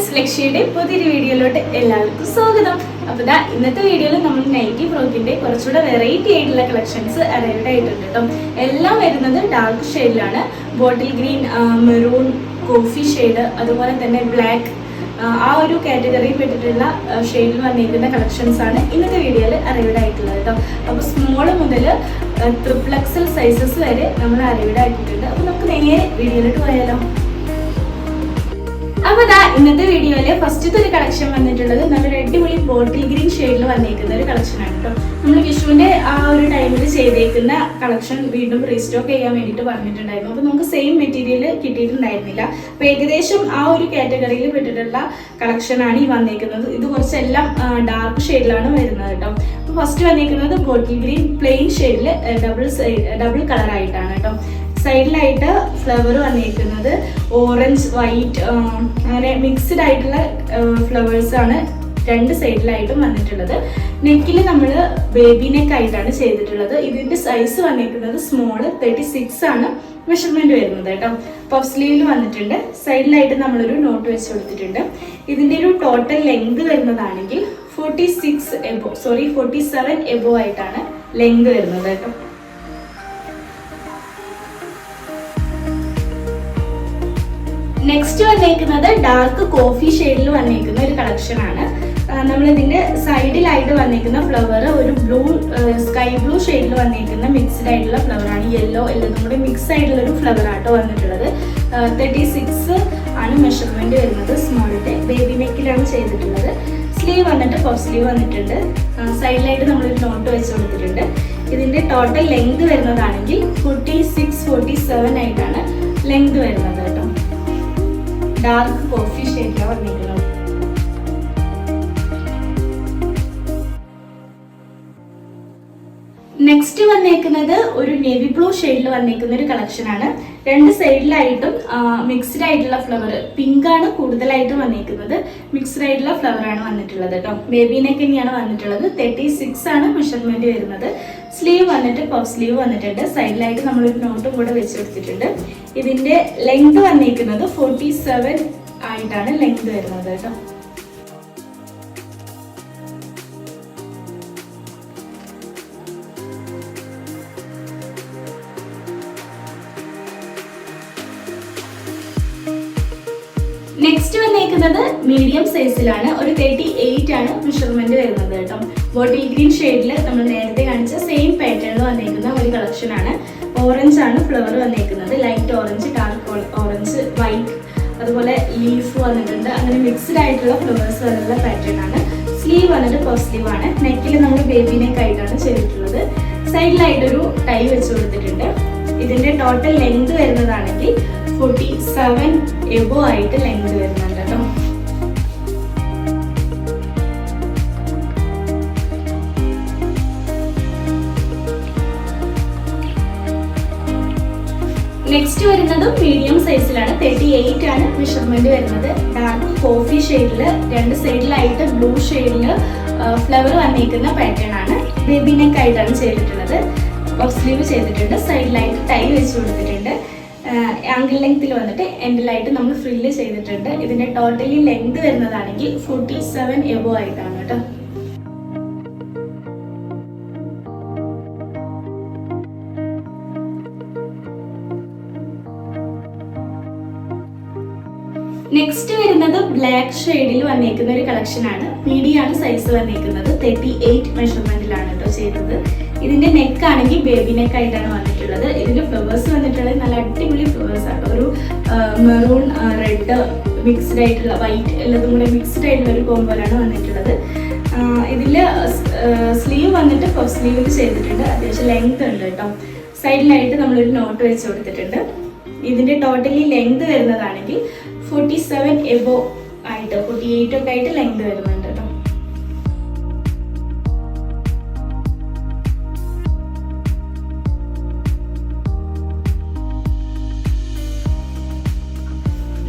Friends, ലക്ഷ്യയുടെ പുതിയൊരു വീഡിയോയിലോട്ട് എല്ലാവർക്കും സ്വാഗതം. അപ്പോൾ ഇന്നത്തെ വീഡിയോയിൽ നമ്മൾ നൈറ്റി ഫ്രോക്കിന്റെ കുറച്ചുകൂടെ വെറൈറ്റി ആയിട്ടുള്ള കളക്ഷൻസ് അവൈലബിൾ ആയിട്ടുണ്ട് കേട്ടോ. എല്ലാം വരുന്നത് ഡാർക്ക് ഷെയ്ഡിലാണ്. Bottle green, maroon, coffee shade, അതുപോലെ തന്നെ ബ്ലാക്ക്, ആ ഒരു കാറ്റഗറിയിൽ പെട്ടിട്ടുള്ള ഷെയ്ഡിൽ വന്നിരിക്കുന്ന കളക്ഷൻസ് ആണ് ഇന്നത്തെ വീഡിയോയിൽ അവൈലബിൾ ആയിട്ടുള്ളത് കേട്ടോ. അപ്പോൾ സ്മോൾ മുതൽ ട്രിപ്പിൾ എക്സൽ സൈസസ് വരെ നമ്മൾ അവൈലബിൾ ആക്കിയിട്ടുണ്ട്. അപ്പോൾ നമുക്ക് നേരെ വീഡിയോയിലോട്ട് പോയാലോ. അപ്പൊ ഇന്നത്തെ വീഡിയോയില് ഫസ്റ്റത്തെ ഒരു കളക്ഷൻ വന്നിട്ടുള്ളത് നല്ലൊരു അടിപൊളി ബോട്ടിൽ ഗ്രീൻ ഷെയ്ഡിൽ വന്നിരിക്കുന്ന ഒരു കളക്ഷൻ ആണ് കേട്ടോ. നമ്മൾ വിഷുവിന്റെ ആ ഒരു ടൈമിൽ ചെയ്തേക്കുന്ന കളക്ഷൻ വീണ്ടും റീസ്റ്റോക്ക് ചെയ്യാൻ വേണ്ടിയിട്ട് പറഞ്ഞിട്ടുണ്ടായിരുന്നു. അപ്പൊ നമുക്ക് സെയിം മെറ്റീരിയൽ കിട്ടിയിട്ടുണ്ടായിരുന്നില്ല. അപ്പൊ ഏകദേശം ആ ഒരു കാറ്റഗറിയിൽ പെട്ടിട്ടുള്ള കളക്ഷൻ ആണ് ഈ വന്നിരിക്കുന്നത്. ഇത് കുറച്ചെല്ലാം ഡാർക്ക് ഷെയ്ഡിലാണ് വരുന്നത് കേട്ടോ. അപ്പൊ ഫസ്റ്റ് വന്നിരിക്കുന്നത് ബോട്ടിൽ ഗ്രീൻ പ്ലെയിൻ ഷെയ്ഡിൽ ഡബിൾ കളർ ആയിട്ടാണ് കേട്ടോ. സൈഡിലായിട്ട് ഫ്ലവർ വന്നിരിക്കുന്നത് ഓറഞ്ച്, വൈറ്റ്, അങ്ങനെ മിക്സ്ഡ് ആയിട്ടുള്ള ഫ്ലവേഴ്സ് ആണ് രണ്ട് സൈഡിലായിട്ടും വന്നിട്ടുള്ളത്. നെക്കിൽ നമ്മൾ ബേബി നെക്ക് ആയിട്ടാണ് ചെയ്തിട്ടുള്ളത്. ഇതിന്റെ സൈസ് വന്നിരിക്കുന്നത് സ്മോൾ 36 ആണ് മെഷർമെന്റ് വരുന്നത് കേട്ടോ. പഫ് സ്ലീവിൽ വന്നിട്ടുണ്ട്. സൈഡിലായിട്ട് നമ്മളൊരു നോട്ട് വെച്ച് കൊടുത്തിട്ടുണ്ട്. ഇതിന്റെ ഒരു ടോട്ടൽ ലെങ്ത് വരുന്നതാണെങ്കിൽ 47 എബോ ആയിട്ടാണ് ലെങ്ത് വരുന്നത് കേട്ടോ. നെക്സ്റ്റ് വന്നേക്കുന്നത് ഡാർക്ക് കോഫി ഷെയ്ഡിൽ വന്നേക്കുന്ന ഒരു കളക്ഷൻ ആണ്. നമ്മളിതിന്റെ സൈഡിലായിട്ട് വന്നേക്കുന്ന ഫ്ലവർ ഒരു ബ്ലൂ, സ്കൈ ബ്ലൂ ഷെയ്ഡിൽ വന്നേക്കുന്ന മിക്സ്ഡ് ആയിട്ടുള്ള ഫ്ലവർ ആണ്. യെല്ലോ എല്ലാം കൂടെ മിക്സ് ആയിട്ടുള്ള ഒരു ഫ്ലവർ ആട്ടോ വന്നിട്ടുള്ളത്. 36 ആണ് മെഷർമെന്റ് വരുന്നത്. സ്മോളിന്റെ ബേബി നെക്കിലാണ് ചെയ്തിട്ടുള്ളത്. സ്ലീവ് വന്നിട്ട് പഫ് സ്ലീവ് വന്നിട്ടുണ്ട്. സൈഡിലായിട്ട് നമ്മളൊരു നോട്ട് വെച്ച് കൊടുത്തിട്ടുണ്ട്. ഇതിന്റെ ടോട്ടൽ ലെങ്ത് വരുന്നതാണെങ്കിൽ 47 ആയിട്ടാണ് ലെങ്ത് വരുന്നത് കേട്ടോ. ഡാർക്ക് കോഫി ഷെയ്ഡിലാണ് വന്നിരിക്കുന്നത്. നെക്സ്റ്റ് വന്നേക്കുന്നത് ഒരു നേവി ബ്ലൂ ഷെയ്ഡിൽ വന്നിരിക്കുന്ന ഒരു കളക്ഷൻ ആണ്. രണ്ട് സൈഡിലായിട്ടും മിക്സ്ഡ് ആയിട്ടുള്ള ഫ്ലവർ, പിങ്ക് ആണ് കൂടുതലായിട്ടും വന്നിരിക്കുന്നത്. മിക്സ്ഡ് ആയിട്ടുള്ള ഫ്ലവർ ആണ് വന്നിട്ടുള്ളത് കേട്ടോ. ബേബി നെക്ക് തന്നെയാണ് വന്നിട്ടുള്ളത്. 36 ആണ് മെഷർമെന്റ് വരുന്നത്. സ്ലീവ് വന്നിട്ട് പഫ് സ്ലീവ് വന്നിട്ടുണ്ട്. സൈഡിലായിട്ട് നമ്മളൊരു നോട്ടും കൂടെ വെച്ച് കൊടുത്തിട്ടുണ്ട്. ഇതിന്റെ ലെങ്ത് വന്നിരിക്കുന്നത് 47 ആയിട്ടാണ് ലെങ്ത് വരുന്നത് കേട്ടോ. നെക്സ്റ്റ് വന്നേക്കുന്നത് മീഡിയം സൈസിലാണ്. ഒരു 38 ആണ് മെഷർമെന്റ് വരുന്നത് കേട്ടോ. ബോട്ടിൽ ഗ്രീൻ ഷെയ്ഡിൽ നമ്മൾ നേരത്തെ കാണിച്ച സെയിം പാറ്റേണിൽ വന്നേക്കുന്ന ഒരു കളക്ഷൻ ആണ്. ഓറഞ്ച് ആണ് ഫ്ലവർ വന്നേക്കുന്നത്. Light orange, dark orange, white, അതുപോലെ ലീഫ് വന്നിട്ടുണ്ട്. അങ്ങനെ മിക്സ്ഡ് ആയിട്ടുള്ള ഫ്ലവേഴ്സ് വന്നിട്ടുള്ള പാറ്റേൺ ആണ്. സ്ലീവ് വന്നിട്ട് പഫ് സ്ലീവ് ആണ്. നെക്കിൽ നമ്മൾ ബേബി നെക്ക് ആയിട്ടാണ് ചെയ്തിട്ടുള്ളത്. സൈഡിലായിട്ടൊരു ടൈ വെച്ച് കൊടുത്തിട്ടുണ്ട്. ഇതിന്റെ ടോട്ടൽ ലെങ്ത് വരുന്നതാണെങ്കിൽ 47 എബോ ആയിട്ട് ലെങ്ത് വരുന്നുണ്ട് കേട്ടോ. നെക്സ്റ്റ് വരുന്നത് മീഡിയം സൈസിലാണ്. 38 ആണ് മെഷർമെന്റ് വരുന്നത്. ഡാർക്ക് കോഫി ഷെയ്ഡിൽ രണ്ട് സൈഡിലായിട്ട് ബ്ലൂ ഷെയ്ഡിൽ ഫ്ലവർ വന്നിരിക്കുന്ന പാറ്റേൺ ആണ്. ബേബി നെക്ക് ആയിട്ടാണ് ചെയ്തിട്ടുള്ളത്. പഫ് സ്ലീവ് ചെയ്തിട്ടുണ്ട്. സൈഡിലായിട്ട് ടൈ വെച്ച് കൊടുത്തിട്ടുണ്ട്. ആംഗിൾ ലെങ്ത്തിൽ വന്നിട്ട് എൻഡിലായിട്ട് നമ്മൾ ഫ്രില്ല് ചെയ്തിട്ടുണ്ട്. ഇതിന്റെ ടോട്ടലി ലെങ്ത് വരുന്നതാണെങ്കിൽ 47 എബോ ആയിട്ടാണ് കേട്ടോ. നെക്സ്റ്റ് വരുന്നത് ബ്ലാക്ക് ഷെയ്ഡിൽ വന്നിരിക്കുന്ന ഒരു കളക്ഷൻ ആണ്. മീഡിയം ആണ് സൈസ് വന്നിരിക്കുന്നത്. 38 മെഷർമെന്റിലാണ് കേട്ടോ ചെയ്തത്. ഇതിന്റെ നെക്ക് ആണെങ്കിൽ ബേബി നെക്ക് ആയിട്ടാണ് വന്നിട്ടുള്ളത്. ഇതിന്റെ ഫ്ലവേഴ്സ് വന്നിട്ടുള്ളത് നല്ല അടിപൊളി ഫ്ലവേഴ്സ് ആണ്. ഒരു മെറൂൺ, റെഡ്, മിക്സ്ഡ് ആയിട്ടുള്ള വൈറ്റ് എല്ലാതും കൂടെ മിക്സ്ഡ് ആയിട്ടുള്ള ഒരു കോമ്പോലാണ് വന്നിട്ടുള്ളത്. ഇതില് സ്ലീവ് വന്നിട്ട് പഫ് സ്ലീവിൽ ചെയ്തിട്ടുണ്ട്. അത്യാവശ്യം ലെങ്ത് ഉണ്ട് കേട്ടോ. സൈഡിലായിട്ട് നമ്മളൊരു നോട്ട് വെച്ച് കൊടുത്തിട്ടുണ്ട്. ഇതിന്റെ ടോട്ടലി ലെങ്ത് വരുന്നതാണെങ്കിൽ 47 എബോ ആയിട്ട് 48 ഒക്കെ ആയിട്ട് ലെങ്ത് വരുന്നുണ്ട് കേട്ടോ.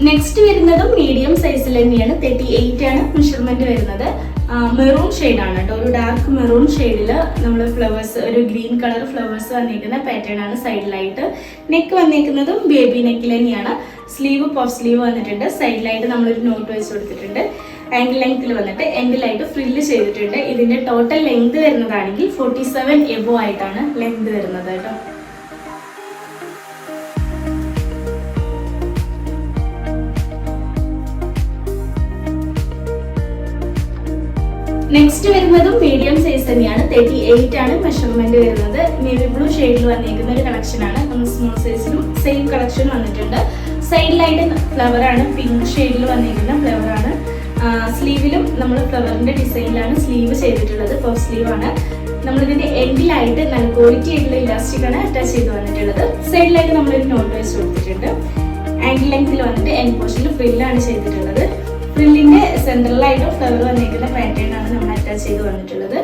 നെക്സ്റ്റ് വരുന്നതും മീഡിയം സൈസിൽ തന്നെയാണ്. 38 ആണ് മെഷർമെന്റ് വരുന്നത്. മെറൂൺ ഷെയ്ഡാണ് കേട്ടോ. ഒരു ഡാർക്ക് മെറൂൺ ഷെയ്ഡിൽ നമ്മൾ ഫ്ലവേഴ്സ്, ഒരു ഗ്രീൻ കളർ ഫ്ലവേഴ്സ് വന്നിരിക്കുന്ന പാറ്റേൺ ആണ് സൈഡിലായിട്ട്. നെക്ക് വന്നിരിക്കുന്നതും ബേബി നെക്കിൽ തന്നെയാണ്. സ്ലീവ് പഫ് സ്ലീവ് വന്നിട്ടുണ്ട്. സൈഡിലായിട്ട് നമ്മളൊരു നോട്ട് വെച്ച് കൊടുത്തിട്ടുണ്ട്. ആംഗിൾ ലെങ്ത്തിൽ വന്നിട്ട് എൻഡിലായിട്ട് ഫ്രില്ല് ചെയ്തിട്ടുണ്ട്. ഇതിന്റെ ടോട്ടൽ ലെങ്ത് വരുന്നതാണെങ്കിൽ 47 എബോ ആയിട്ടാണ് ലെങ്ത് വരുന്നത് കേട്ടോ. നെക്സ്റ്റ് വരുന്നതും മീഡിയം സൈസ് തന്നെയാണ്. 38 ആണ് മെഷർമെന്റ് വരുന്നത്. നേവി ബ്ലൂ ഷെയ്ഡിൽ വന്നിരിക്കുന്ന ഒരു കളക്ഷൻ ആണ്. സ്മോൾ സൈസിലും സെയിം കളക്ഷൻ വന്നിട്ടുണ്ട്. സൈഡിലായിട്ട് ഫ്ലവർ ആണ്, പിങ്ക് ഷെയ്ഡിൽ വന്നിരിക്കുന്ന ഫ്ലവർ ആണ്. സ്ലീവിലും നമ്മൾ ഫ്ലവറിന്റെ ഡിസൈനിലാണ് സ്ലീവ് ചെയ്തിട്ടുള്ളത്. പഫ് സ്ലീവ് ആണ്. നമ്മളിതിന്റെ എൻഡിലായിട്ട് നല്ല ക്വാളിറ്റി ആയിട്ടുള്ള ഇലാസ്റ്റിക് ആണ് അറ്റാച്ച് ചെയ്ത് വന്നിട്ടുള്ളത്. സൈഡിലായിട്ട് നമ്മളൊരു നോട്ട് വെച്ച് കൊടുത്തിട്ടുണ്ട്. ആംഗിൾ ലെങ്ത്തിൽ വന്നിട്ട് എൻഡ് പോർഷനിൽ ഫ്രില്ലാണ് ചെയ്തിട്ടുള്ളത്. ഫ്രില്ലിന്റെ സെൻട്രലായിട്ട് ഫ്ലവർ വന്നിരിക്കുന്ന പാറ്റേൺ ആണ് നമ്മൾ അറ്റാച്ച് ചെയ്ത് വന്നിട്ടുള്ളത്.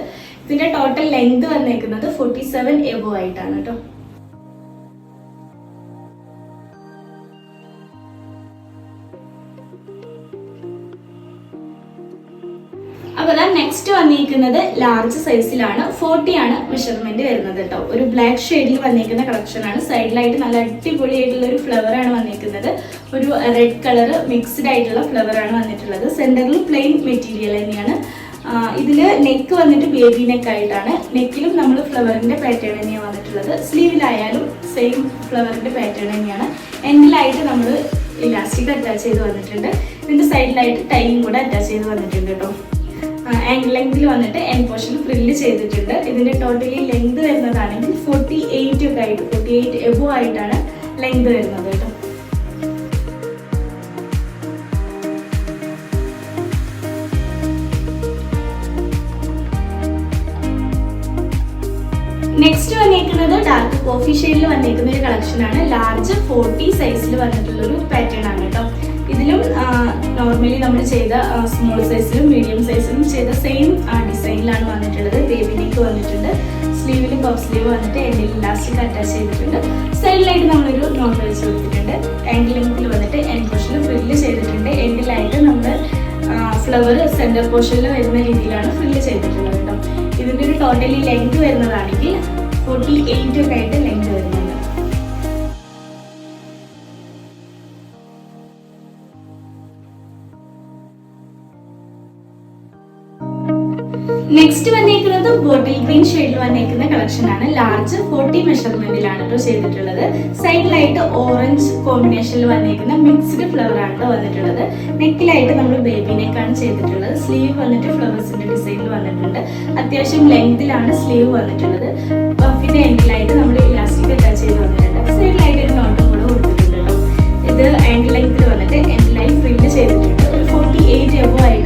ഇതിന്റെ ടോട്ടൽ ലെങ്ത് വന്നിരിക്കുന്നത് 47 എബോ ആയിട്ടാണ് കേട്ടോ. അപ്പോൾ നെക്സ്റ്റ് വന്നിരിക്കുന്നത് ലാർജ് സൈസിലാണ്. 40 ആണ് മെഷർമെന്റ് വരുന്നത് കേട്ടോ. ഒരു ബ്ലാക്ക് ഷെയ്ഡിൽ വന്നിരിക്കുന്ന കളക്ഷൻ ആണ്. സൈഡിലായിട്ട് നല്ല അടിപൊളിയായിട്ടുള്ള ഒരു ഫ്ലവർ ആണ് വന്നിരിക്കുന്നത്. ഒരു റെഡ് കളർ മിക്സ്ഡ് ആയിട്ടുള്ള ഫ്ലവർ ആണ് വന്നിട്ടുള്ളത്. സെന്ററിൽ പ്ലെയിൻ മെറ്റീരിയൽ തന്നെയാണ്. ഇതില് നെക്ക് വന്നിട്ട് ബേബി നെക്ക് ആയിട്ടാണ്. നെക്കിലും നമ്മൾ ഫ്ലവറിന്റെ പാറ്റേൺ തന്നെയാണ് വന്നിട്ടുള്ളത്. സ്ലീവിലായാലും സെയിം ഫ്ലവറിന്റെ പാറ്റേൺ തന്നെയാണ്. എൻഡിലായിട്ട് നമ്മൾ ഇലാസ്റ്റിക് അറ്റാച്ച് ചെയ്ത് വന്നിട്ടുണ്ട്. ഇതിന്റെ സൈഡിലായിട്ട് ടൈയും കൂടെ അറ്റാച്ച് ചെയ്ത് വന്നിട്ടുണ്ട് കേട്ടോ. ആംഗിൾ ലെങ്തിൽ വന്നിട്ട് എൻഡ് പോർഷൻ ഫ്രില്ല് ചെയ്തിട്ടുണ്ട്. ഇതിന്റെ ടോട്ടലി ലെങ്ത് വരുന്നതാണെങ്കിൽ 48 ഒക്കെ ആയിട്ട് 48 എബോ ആയിട്ടാണ് ലെങ്ത് വരുന്നത് കേട്ടോ. നെക്സ്റ്റ് വന്നിരിക്കുന്നത് ഡാർക്ക് കോഫി ഷെയ്ഡിൽ വന്നിരിക്കുന്ന ഒരു കളക്ഷൻ ആണ്. ലാർജ് 40 സൈസിൽ വന്നിട്ടുള്ള ഒരു പാറ്റേൺ ആണ് കേട്ടോ. ഇതിലും നോർമലി നമ്മൾ ചെയ്ത സ്മോൾ സൈസിലും മീഡിയം സൈസിലും ചെയ്ത സെയിം ഡിസൈനിലാണ് വന്നിട്ടുള്ളത്. ബേബി നെക്ക് വന്നിട്ടുണ്ട്. സ്ലീവിലും പഫ് സ്ലീവ് വന്നിട്ട് എൻഡിൽ ഇലാസ്റ്റിക് അറ്റാച്ച് ചെയ്തിട്ടുണ്ട്. സൈഡിലായിട്ട് നമ്മളൊരു നോട്ട് വെച്ച് കൊടുത്തിട്ടുണ്ട്. ആംഗിൾ ലെങ്ത്തിൽ വന്നിട്ട് എൻഡ് പോർഷനിൽ ഫ്രില്ല് ചെയ്തിട്ടുണ്ട്. എൻഡിലായിട്ട് നമ്മൾ ഫ്ലവർ സെന്റർ പോർഷനിൽ വരുന്ന രീതിയിലാണ് ഫ്രില്ല് ചെയ്തിട്ടുള്ളത് കേട്ടോ. ഇതിൻ്റെ ഒരു ടോട്ടലി ലെങ്ത് വരുന്നതാണെങ്കിൽ 48 ഒക്കെ ആയിട്ട് ലെങ്ത് വരുന്നുണ്ട്. നെക്സ്റ്റ് വന്നിരിക്കുന്നത് ബോട്ടിൽ ഗ്രീൻ ഷെയ്ഡിൽ വന്നിരിക്കുന്ന കളക്ഷൻ ആണ്. ലാർജ് 40 മെഷർമെന്റിലാണ് കേട്ടോ ചെയ്തിട്ടുള്ളത്. സൈഡിലായിട്ട് ഓറഞ്ച് കോമ്പിനേഷനിൽ വന്നിരിക്കുന്ന മിക്സ്ഡ് ഫ്ലവർ ആണ് വന്നിട്ടുള്ളത്. നെക്കിലായിട്ട് നമ്മൾ ബേബി നെക്കാണ് ചെയ്തിട്ടുള്ളത്. സ്ലീവ് വന്നിട്ട് ഫ്ലവേഴ്സിന്റെ ഡിസൈനിൽ വന്നിട്ടുണ്ട്. അത്യാവശ്യം ലെങ്തിലാണ് സ്ലീവ് വന്നിട്ടുള്ളത്. പഫിന്റെ എൻഡിലായിട്ട് നമ്മൾ ഇലാസ്റ്റിക് അറ്റാച്ച് ചെയ്ത് വന്നിട്ടുണ്ട്. സൈഡിലായിട്ട് ഒരു നോട്ടും കൂടെ കൊടുത്തിട്ടുണ്ട് കേട്ടോ. ഇത് ആംഗിൾ ലെങ്തിൽ വന്നിട്ട് എൻഡിലായി ഫ്രില്ല് ചെയ്തിട്ടുണ്ട്. ഒരു 48 എബോ ആയിട്ട്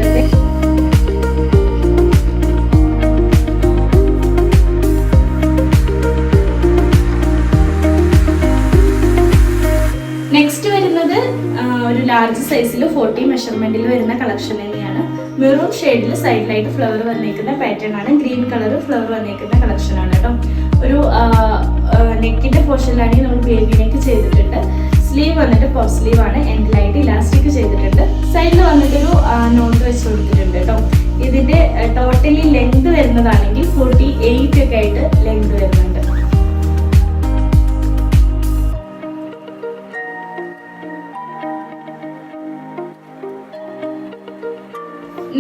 ഒരു ലാർജ് സൈസിൽ 40 മെഷർമെന്റിൽ വരുന്ന കളക്ഷൻ തന്നെയാണ്. മെറൂൺ ഷെയ്ഡിൽ സൈഡിലായിട്ട് ഫ്ലവർ വന്നിരിക്കുന്ന പാറ്റേൺ ആണ്. ഗ്രീൻ കളർ ഫ്ലവർ വന്നിരിക്കുന്ന കളക്ഷൻ ആണ് കേട്ടോ. ഒരു നെക്കിന്റെ പോർഷനിലാണെങ്കിൽ നമ്മൾ ബേബി നെക്ക് ചെയ്തിട്ടുണ്ട്. സ്ലീവ് വന്നിട്ട് പഫ് സ്ലീവ് ആണ്. എൻഡിലായിട്ട് ഇലാസ്റ്റിക് ചെയ്തിട്ടുണ്ട്. സൈഡിൽ വന്നിട്ടൊരു നോട്ട് വെച്ച് കൊടുത്തിട്ടുണ്ട് കേട്ടോ. ഇതിന്റെ ടോട്ടലി ലെങ്ത് വരുന്നതാണെങ്കിൽ 48 ഒക്കെ ആയിട്ട് ലെങ്ത് വരുന്നുണ്ട്.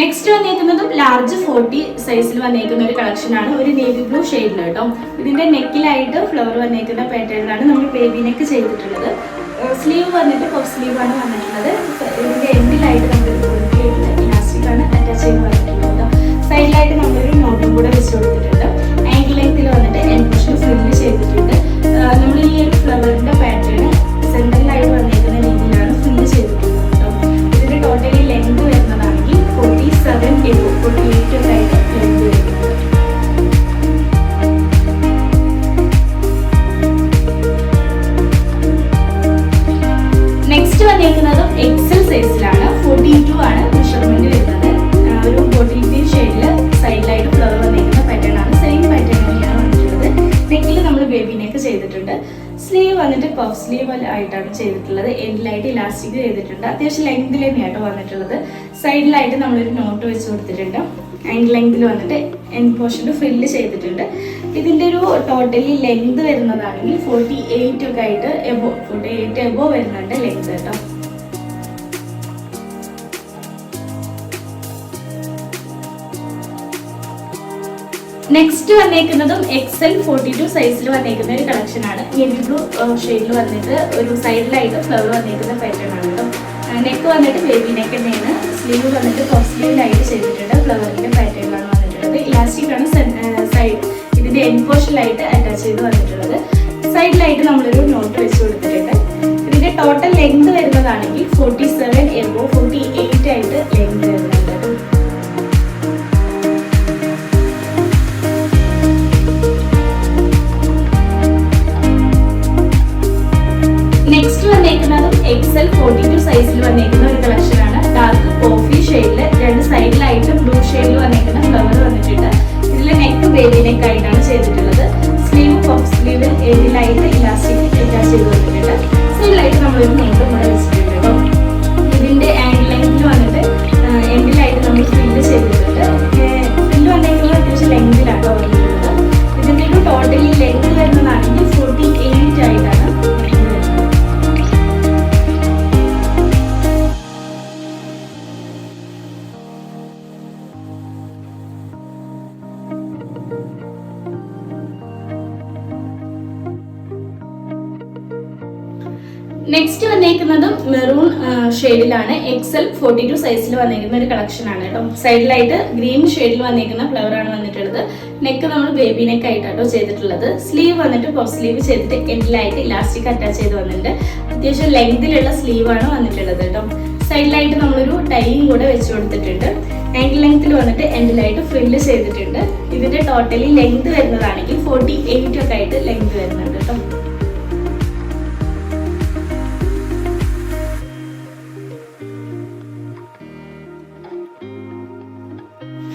നെക്സ്റ്റ് വന്നിരിക്കുന്നതും ലാർജ് 40 സൈസിൽ വന്നിരിക്കുന്ന ഒരു കളക്ഷൻ ആണ്. ഒരു നേവി ബ്ലൂ ഷെയ്ഡിൽ കേട്ടോ. ഇതിന്റെ നെക്കിലായിട്ട് ഫ്ലവർ വന്നിരിക്കുന്ന പാറ്റേണിലാണ് നമ്മൾ ബേബി നെക്ക് ചെയ്തിട്ടുള്ളത്. സ്ലീവ് വന്നിട്ട് പഫ് സ്ലീവ് ആണ് വന്നിട്ടുള്ളത്. ഇതിന്റെ എൻഡിലായിട്ട് നമ്മളൊരു ഇലാസ്റ്റിക് ആണ് അറ്റാച്ച് ചെയ്ത് വന്നിട്ടുള്ളത്. സൈഡിലായിട്ട് നമ്മളൊരു നോട്ടും കൂടെ വെച്ച് കൊടുത്തിട്ടുണ്ട്. ആംഗിൾ ലെങ്ത്തിൽ വന്നിട്ട് എൻഡ് പോർഷൻ ഫ്രില്ല് ചെയ്തിട്ടുണ്ട്. നമ്മൾ ഈ ഒരു ഫ്ലവറിന്റെ പാറ്റേൺ സെന്ററിലായിട്ട് വന്നിരിക്കുന്ന രീതിയിലാണ് ഫ്രില്ല് ചെയ്തിട്ടുള്ളത് കേട്ടോ. ഇതിന്റെ ടോട്ടലി ലെങ്ത് വരുന്നതാണെങ്കിൽ 47 എബോ 48 ഒക്കെ ആയിട്ട് ലെങ്ത് വരുന്നത്. നെക്സ്റ്റ് വന്നിരിക്കുന്നതും എക്സൽ സൈസിലാണ്. 48 ഇലാസ്റ്റിക് ചെയ്തിട്ടുണ്ട്. അത്യാവശ്യം ലെങ്തിൽ തന്നെയാണ് കേട്ടോ വന്നിട്ടുള്ളത്. സൈഡിലായിട്ട് നമ്മളൊരു നോട്ട് വെച്ച് കൊടുത്തിട്ടുണ്ട്. ആൻഡ് ലെങ്തിൽ വന്നിട്ട് എൻഡ് പോർഷനിൽ ഫ്രില്ല് ചെയ്തിട്ടുണ്ട്. ഇതിൻ്റെ ഒരു ടോട്ടലി ലെങ്ത് വരുന്നതാണെങ്കിൽ 48 ഒക്കെ ആയിട്ട് 48 എബോ വരുന്നുണ്ട് ലെങ്ത് കേട്ടോ. നെക്സ്റ്റ് വന്നേക്കുന്നതും XL 42 സൈസിൽ വന്നേക്കുന്ന ഒരു കളക്ഷൻ ആണ്. നേവി ബ്ലൂ ഷെയ്ഡിൽ വന്നിട്ട് ഒരു സൈഡിലായിട്ട് ഫ്ലവർ വന്നേക്കുന്ന പാറ്റേൺ ആണ് കേട്ടോ. നെക്ക് വന്നിട്ട് ബേബി നെക്ക് തന്നെയാണ്. സ്ലീവ് വന്നിട്ട് പഫ് സ്ലീവിലായിട്ട് ചെയ്തിട്ടുണ്ട്. ഫ്ലവറിന്റെ പാറ്റേണിലാണ് വന്നിട്ടുള്ളത്. ഇലാസ്റ്റിക് ആണ് സൈഡ് ഇതിന്റെ എൻഡ് പോർഷനിലായിട്ട് അറ്റാച്ച് ചെയ്ത് വന്നിട്ടുള്ളത്. സൈഡിലായിട്ട് നമ്മളൊരു നോട്ട് വെച്ച് കൊടുത്തിട്ടുണ്ട്. ഇതിന്റെ ടോട്ടൽ ലെങ്ത് വരുന്നതാണെങ്കിൽ 47 എബോ 48 ആയിട്ട് ലെങ്ത് വരുന്നുണ്ട്. നെക്സ്റ്റ് വന്നേക്കുന്നതും XL 42 സൈസിൽ വന്നേക്കുന്ന ഒരു കളക്ഷൻ ആണ്. ഡാർക്ക് കോഫി ഷെയ്ഡില് രണ്ട് സൈഡിലായിട്ട് ബ്ലൂ ഷെയ്ഡിൽ വന്നേക്കുന്ന ഫ്ലവർ വന്നിട്ടുണ്ട്. ഇതിലെ നെക്ക് ബേബി നെക്ക് ആയിട്ടാണ് ചെയ്തിട്ടുള്ളത്. സ്ലീവ് പഫ് സ്ലീവിൽ എൻഡിലായിട്ട് ഇലാസ്റ്റിക് അറ്റാച്ച് ചെയ്ത് വന്നിട്ടുണ്ട്. സൈഡിലായിട്ട് നമ്മളൊരു നെക്ക് കൂടെ വെച്ചിട്ടുണ്ട് കേട്ടോ. ഇതിന്റെ ആൻഡ് ലെങ്തിൽ വന്നിട്ട് എൻഡിലായിട്ട് നമ്മൾ ഫില്ല് ചെയ്തിട്ടുണ്ട്. ഫില്ല് വന്നേക്കുന്നത് അത്യാവശ്യം ലെങ്തിലാണ് വന്നിട്ടുള്ളത്. ഇതിന്റെ ഒരു ടോട്ടലി ലെങ്ത് വരുന്നതാണെങ്കിൽ 48 ആയിട്ടാണ്. നെക്സ്റ്റ് വന്നേക്കുന്നതും മെറൂൺ ഷെയ്ഡിലാണ്. XL 42 സൈസിൽ വന്നേക്കുന്ന ഒരു കളക്ഷൻ ആണ് കേട്ടോ. സൈഡിലായിട്ട് ഗ്രീൻ ഷെയ്ഡിൽ വന്നേക്കുന്ന ഫ്ലവർ ആണ് വന്നിട്ടുള്ളത്. നെക്ക് നമ്മൾ ബേബി നെക്ക് ആയിട്ടാട്ടോ ചെയ്തിട്ടുള്ളത്. സ്ലീവ് വന്നിട്ട് പഫ് സ്ലീവ് ചെയ്തിട്ട് എൻഡിലായിട്ട് ഇലാസ്റ്റിക് അറ്റാച്ച് ചെയ്ത് വന്നിട്ടുണ്ട്. അത്യാവശ്യം ലെങ്തിലുള്ള സ്ലീവ് ആണ് വന്നിട്ടുള്ളത് കേട്ടോ. സൈഡിലായിട്ട് നമ്മളൊരു ടൈയും കൂടെ വെച്ച് കൊടുത്തിട്ടുണ്ട്. ആങ്കിൾ ലെങ്ത്തിൽ വന്നിട്ട് എൻഡിലായിട്ട് ഫ്രില്ല് ചെയ്തിട്ടുണ്ട്. ഇതിന്റെ ടോട്ടലി ലെങ്ത് വരുന്നതാണെങ്കിൽ 48 ഒക്കെ ആയിട്ട് ലെങ്ത് വരുന്നുണ്ട് കേട്ടോ.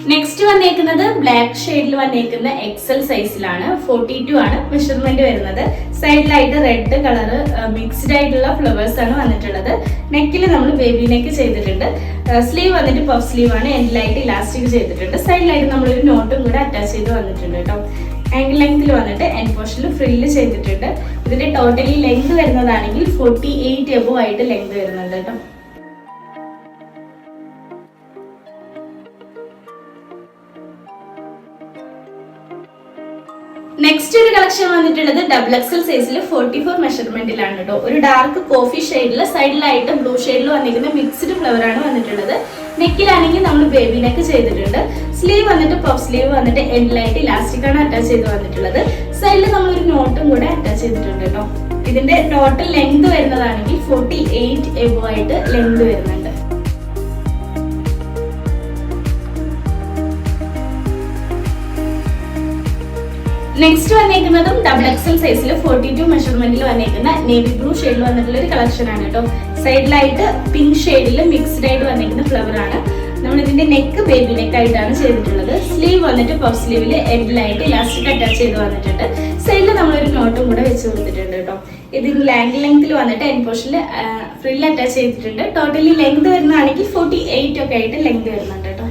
നെക്സ്റ്റ് വന്നേക്കുന്നത് ബ്ലാക്ക് ഷെയ്ഡിൽ വന്നേക്കുന്ന XL സൈസിലാണ്. 42 ആണ് മെഷർമെന്റ് വരുന്നത്. സൈഡിലായിട്ട് റെഡ് കളർ മിക്സ്ഡ് ആയിട്ടുള്ള ഫ്ലവേഴ്സ് ആണ് വന്നിട്ടുള്ളത്. നെക്കിൽ നമ്മൾ ബേബി നെക്ക് ചെയ്തിട്ടുണ്ട്. സ്ലീവ് വന്നിട്ട് പഫ് സ്ലീവ് ആണ്. എൻഡിലായിട്ട് ഇലാസ്റ്റിക് ചെയ്തിട്ടുണ്ട്. സൈഡിലായിട്ട് നമ്മളൊരു നോട്ടും കൂടെ അറ്റാച്ച് ചെയ്ത് വന്നിട്ടുണ്ട് കേട്ടോ. ആങ്കിൾ ലെങ്തിൽ വന്നിട്ട് എൻഡ് പോർഷനിൽ ഫ്രില്ല് ചെയ്തിട്ടുണ്ട്. ഇതിന്റെ ടോട്ടലി ലെങ്ത് വരുന്നതാണെങ്കിൽ 48 എബോ ആയിട്ട് ലെങ്ത് വരുന്നുണ്ട് കേട്ടോ. നെക്സ്റ്റ് ഒരു കളക്ഷൻ വന്നിട്ടുള്ളത് XXL സൈസിൽ 44 മെഷർമെന്റിലാണ് കേട്ടോ. ഒരു ഡാർക്ക് കോഫി ഷെയ്ഡിൽ സൈഡിലായിട്ട് ബ്ലൂ ഷെയ്ഡിൽ വന്നിരിക്കുന്ന മിക്സ്ഡ് ഫ്ലവർ ആണ് വന്നിട്ടുള്ളത്. നെക്കിലാണെങ്കിൽ നമ്മൾ ബേബി നെക്ക് ചെയ്തിട്ടുണ്ട്. സ്ലീവ് വന്നിട്ട് പഫ് സ്ലീവ് വന്നിട്ട് എൻഡിലായിട്ട് ഇലാസ്റ്റിക് ആണ് അറ്റാച്ച് ചെയ്ത് വന്നിട്ടുള്ളത്. സൈഡിൽ നമ്മളൊരു നോട്ടും കൂടെ അറ്റാച്ച് ചെയ്തിട്ടുണ്ട് കേട്ടോ. ഇതിന്റെ ടോട്ടൽ ലെങ്ത് വരുന്നതാണെങ്കിൽ 48 എബോ ആയിട്ട് ലെങ്ത് വരുന്നുണ്ട്. നെക്സ്റ്റ് വന്നേക്കുന്നതും XXL സൈസിൽ 42 മെഷർമെന്റിൽ വന്നേക്കുന്ന നേവി ബ്ലൂ ഷെയ്ഡിൽ വന്നിട്ടുള്ള ഒരു കളക്ഷൻ ആണ് കേട്ടോ. സൈഡിലായിട്ട് പിങ്ക് ഷെയ്ഡിൽ മിക്സ്ഡ് ആയിട്ട് വന്നിരിക്കുന്ന ഫ്ലവർ ആണ്. നമ്മൾ ഇതിന്റെ നെക്ക് ബേബി നെക്ക് ആയിട്ടാണ് ചെയ്തിട്ടുള്ളത്. സ്ലീവ് വന്നിട്ട് പഫ് സ്ലീവിൽ എൻഡിലായിട്ട് ഇലാസ്റ്റിക് അറ്റാച്ച് ചെയ്ത് വന്നിട്ടുണ്ട്. സൈഡിൽ നമ്മളൊരു നോട്ടും കൂടെ വെച്ച് കൊടുത്തിട്ടുണ്ട് കേട്ടോ. ഇതിന്റെ ആംഗിൾ ലെങ്തിൽ വന്നിട്ട് എൻഡ് പോർഷനിൽ ഫ്രില്ല് അറ്റാച്ച് ചെയ്തിട്ടുണ്ട്. ടോട്ടലി ലെങ്ത് വരുന്നതാണെങ്കിൽ 48 ഒക്കെ ആയിട്ട് ലെങ്ത് വരുന്നുണ്ട് കേട്ടോ.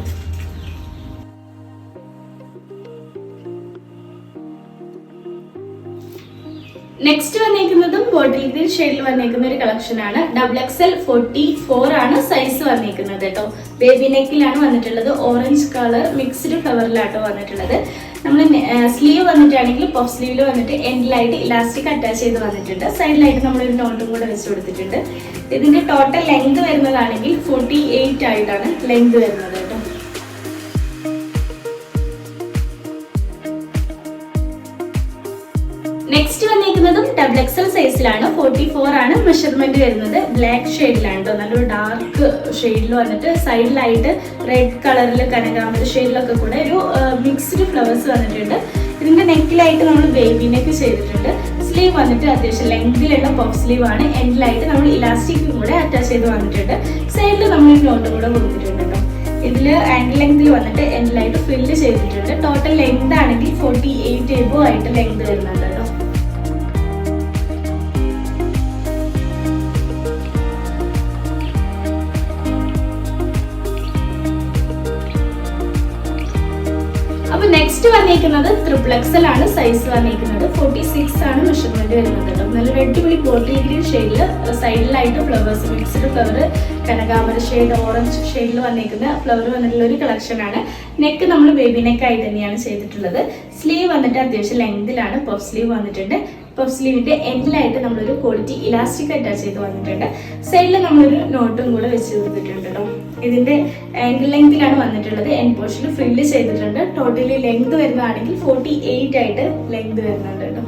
നെക്സ്റ്റ് വന്നേക്കുന്നതും ബോട്ടിൽ ഗ്രീൻ ഷെയ്ഡിൽ വന്നേക്കുന്ന ഒരു കളക്ഷൻ ആണ്. XXL 44 ആണ് സൈസ് വന്നേക്കുന്നത് കേട്ടോ. ബേബി നെക്കിലാണ് വന്നിട്ടുള്ളത്. ഓറഞ്ച് കളർ മിക്സ്ഡ് ഫ്ലവറിലാട്ടോ വന്നിട്ടുള്ളത്. നമ്മൾ സ്ലീവ് വന്നിട്ടാണെങ്കിൽ പഫ് സ്ലീവിൽ വന്നിട്ട് എൻഡിലായിട്ട് ഇലാസ്റ്റിക് അറ്റാച്ച് ചെയ്ത് വന്നിട്ടുണ്ട്. സൈഡിലായിട്ട് നമ്മളൊരു നോട്ടും കൂടെ വെച്ച് കൊടുത്തിട്ടുണ്ട്. ഇതിന്റെ ടോട്ടൽ ലെങ്ത് വരുന്നതാണെങ്കിൽ 48 ആയിട്ടാണ് ലെങ്ത് വരുന്നത് കേട്ടോ. നെക്സ്റ്റ് വന്നിരിക്കുന്നതും XXL സൈസിലാണ്. 44 ആണ് മെഷർമെന്റ് വരുന്നത്. ബ്ലാക്ക് ഷെയ്ഡിലാണ് കേട്ടോ. നല്ലൊരു ഡാർക്ക് ഷെയ്ഡിൽ വന്നിട്ട് സൈഡിലായിട്ട് റെഡ് കളറിൽ കനകാമ്പര ഷെയ്ഡിലൊക്കെ കൂടെ ഒരു മിക്സ്ഡ് ഫ്ലവേഴ്സ് വന്നിട്ടുണ്ട്. ഇതിന്റെ നെക്കിലായിട്ട് നമ്മൾ ബേബി നെക്ക് ചെയ്തിട്ടുണ്ട്. സ്ലീവ് വന്നിട്ട് അത്യാവശ്യം ലെങ്തിലുള്ള പഫ് സ്ലീവ് ആണ്. എൻഡിലായിട്ട് നമ്മൾ ഇലാസ്റ്റിക്കും കൂടെ അറ്റാച്ച് ചെയ്ത് വന്നിട്ടുണ്ട്. സൈഡിൽ നമ്മൾ നോട്ടും കൂടെ കൊടുത്തിട്ടുണ്ട് കേട്ടോ. ഇതിൽ ആംഗിൾ ലെങ്തിൽ വന്നിട്ട് എൻഡിലായിട്ട് ഫില്ല് ചെയ്തിട്ടുണ്ട്. ടോട്ടൽ ലെങ്ത് ആണെങ്കിൽ 48 എബോ ആയിട്ട് ലെങ്ത് വരുന്നുണ്ട് കേട്ടോ. നെക്സ്റ്റ് വന്നിരിക്കുന്നത് ട്രിപ്ലക്സൽ ആണ്. സൈസ് വന്നിരിക്കുന്നത് 46 ആണ് മെഷർമെന്റ് വരുന്നത് കേട്ടോ. നല്ല അടിപൊളി ബോട്ടിൽ ഗ്രീൻ ഷെയ്ഡിൽ സൈഡിലായിട്ട് ഫ്ലവേഴ്സ്, മിക്സ്ഡ് ഫ്ലവർ, കനകാമര ഷെയ്ഡ്, ഓറഞ്ച് ഷെയ്ഡിൽ വന്നിരിക്കുന്ന ഫ്ലവർ വന്നിട്ടുള്ള ഒരു കളക്ഷൻ ആണ്. നെക്ക് നമ്മൾ ബേബി നെക്ക് ആയി തന്നെയാണ് ചെയ്തിട്ടുള്ളത്. സ്ലീവ് വന്നിട്ട് അത്യാവശ്യം ലെങ്തിലാണ് പഫ് സ്ലീവ് വന്നിട്ടുണ്ട്. പഫ് സ്ലീവിന്റെ എൻഡിലായിട്ട് നമ്മളൊരു ക്വാളിറ്റി ഇലാസ്റ്റിക് അറ്റാച്ച് ചെയ്ത് വന്നിട്ടുണ്ട്. സൈഡിൽ നമ്മളൊരു നോട്ടും കൂടെ വെച്ച് കൊടുത്തിട്ടുണ്ട് കേട്ടോ. ഇതിന്റെ ആംഗിൾ ലെങ്തിലാണ് വന്നിട്ടുള്ളത്. എൻഡ് പോർഷനിൽ ഫ്രില്ല് ചെയ്തിട്ടുണ്ട്. ടോട്ടലി ലെങ്ത് വരുന്നതാണെങ്കിൽ 48 ആയിട്ട് ലെങ്ത് വരുന്നുണ്ട് കേട്ടോ.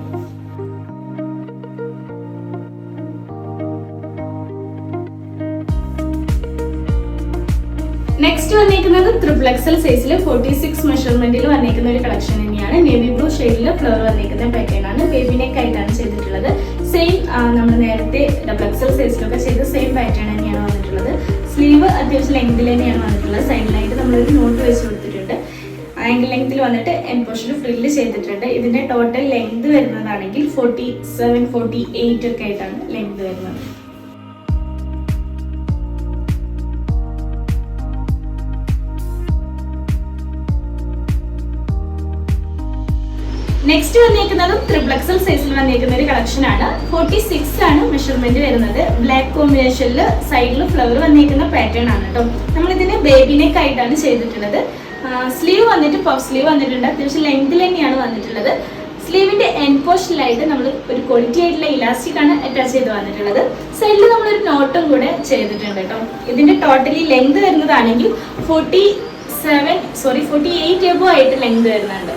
നെക്സ്റ്റ് വന്നിരിക്കുന്നത് ട്രിപ്ലക്സൽ സൈസിൽ 46 മെഷർമെന്റിൽ വന്നിരിക്കുന്ന ഒരു കളക്ഷൻ തന്നെയാണ്. നേവി ബ്ലൂ ഷെയ്ഡിൽ ഫ്ലവർ വന്നിരിക്കുന്ന പാറ്റേൺ ആണ്. ബേബി നെക്ക് ആയിട്ടാണ് ചെയ്തിട്ടുള്ളത്. സെയിം നമ്മൾ നേരത്തെ ഡബിൾ സൈസിലൊക്കെ ചെയ്ത സെയിം പാറ്റേൺ തന്നെയാണ് വന്നിട്ടുള്ളത്. സ്ലീവ് അത്യാവശ്യം ലെങ്തിൽ തന്നെയാണ് വന്നിട്ടുള്ളത്. സൈഡിലായിട്ട് നമ്മളൊരു നോട്ട് വെച്ച് കൊടുത്തിട്ടുണ്ട്. ആംഗിൾ ലെങ്തിൽ വന്നിട്ട് എൻ പോർഷനിൽ ഫ്രില്ല് ചെയ്തിട്ടുണ്ട്. ഇതിന്റെ ടോട്ടൽ ലെങ്ത് വരുന്നതാണെങ്കിൽ 47, 48 ഒക്കെ ആയിട്ടാണ് ലെങ്ത് വരുന്നത്. നെക്സ്റ്റ് വന്നിരിക്കുന്നതും ട്രിപ്ലക്സൽ സൈസിൽ വന്നിരിക്കുന്ന ഒരു കളക്ഷൻ ആണ്. 46 ആണ് മെഷർമെന്റ് വരുന്നത്. ബ്ലാക്ക് കോമ്പിനേഷനിൽ സൈഡിൽ ഫ്ലവർ വന്നിരിക്കുന്ന പാറ്റേൺ ആണ് കേട്ടോ. നമ്മൾ ഇതിന് ബേബി നെക്ക് ആയിട്ടാണ് ചെയ്തിട്ടുള്ളത്. സ്ലീവ് വന്നിട്ട് പഫ് സ്ലീവ് വന്നിട്ടുണ്ട്. അത്യാവശ്യം ലെങ്തിൽ തന്നെയാണ് വന്നിട്ടുള്ളത്. സ്ലീവിന്റെ എൻഡ് പോർഷനിലായിട്ട് നമ്മൾ ഒരു ക്വാളിറ്റി ആയിട്ടുള്ള ഇലാസ്റ്റിക് ആണ് അറ്റാച്ച് ചെയ്ത് വന്നിട്ടുള്ളത്. സൈഡിൽ നമ്മളൊരു നോട്ടും കൂടെ ചെയ്തിട്ടുണ്ട് കേട്ടോ. ഇതിന്റെ ടോട്ടലി ലെങ്ത് വരുന്നതാണെങ്കിൽ 48 എബോ ആയിട്ട് ലെങ്ത് വരുന്നുണ്ട്.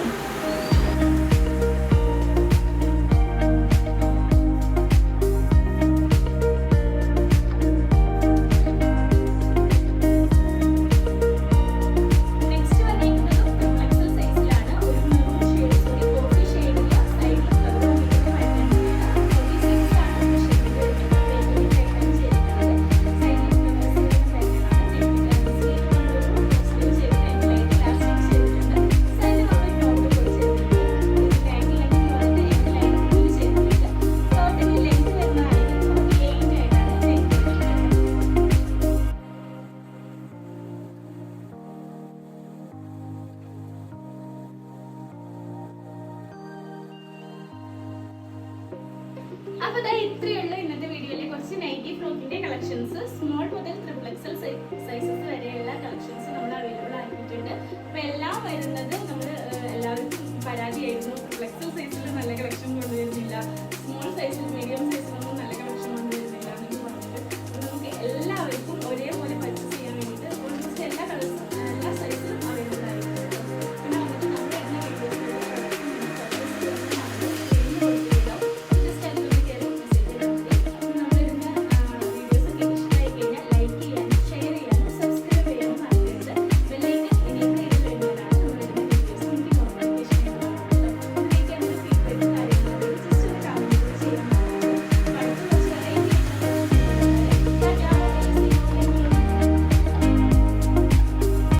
അപ്പൊ ഇത്രയുള്ള ഇന്നത്തെ വീഡിയോയിലെ കുറച്ച് നൈറ്റി ഫ്രോക്കിന്റെ കളക്ഷൻസ്. സ്മോൾ മുതൽ ട്രിപ്ലക്സൽ സൈസ്